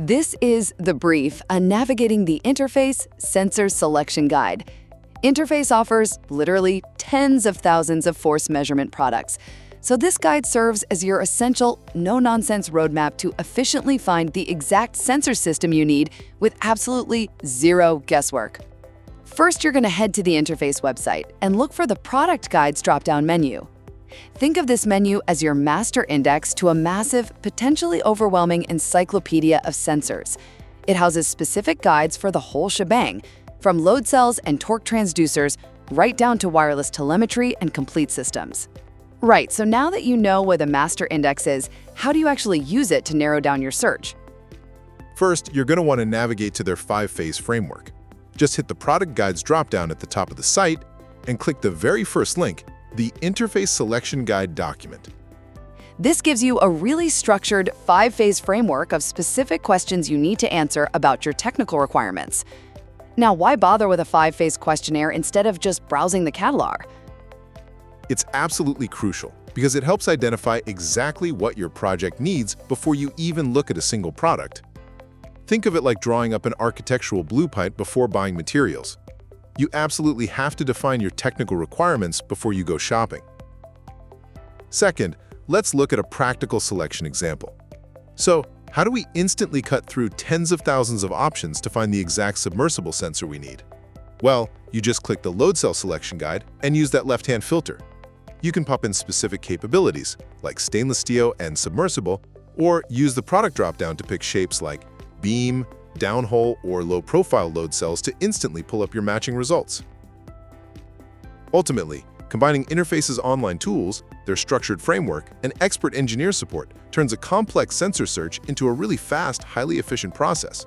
This is The Brief, a Navigating the Interface Sensor Selection Guide. Interface offers literally tens of thousands of force measurement products. So this guide serves as your essential, no-nonsense roadmap to efficiently find the exact sensor system you need with absolutely zero guesswork. First, you're going to head to the Interface website and look for the Product Guides drop-down menu. Think of this menu as your master index to a massive, potentially overwhelming encyclopedia of sensors. It houses specific guides for the whole shebang, from load cells and torque transducers right down to wireless telemetry and complete systems. Right, so now that you know where the master index is, how do you actually use it to narrow down your search? First, you're going to want to navigate to their 5-phase framework. Just hit the Product Guides dropdown at the top of the site and click the very first link, the Interface Selection Guide document. This gives you a really structured 5-phase framework of specific questions you need to answer about your technical requirements. Now, why bother with a 5-phase questionnaire instead of just browsing the catalog? It's absolutely crucial because it helps identify exactly what your project needs before you even look at a single product. Think of it like drawing up an architectural blueprint before buying materials. You absolutely have to define your technical requirements before you go shopping. Second, let's look at a practical selection example. So, how do we instantly cut through tens of thousands of options to find the exact submersible sensor we need? Well, you just click the Load Cell Selection Guide and use that left-hand filter. You can pop in specific capabilities, like stainless steel and submersible, or use the product dropdown to pick shapes like beam, downhole, or low-profile load cells to instantly pull up your matching results. Ultimately, combining Interface's online tools, their structured framework, and expert engineer support turns a complex sensor search into a really fast, highly efficient process.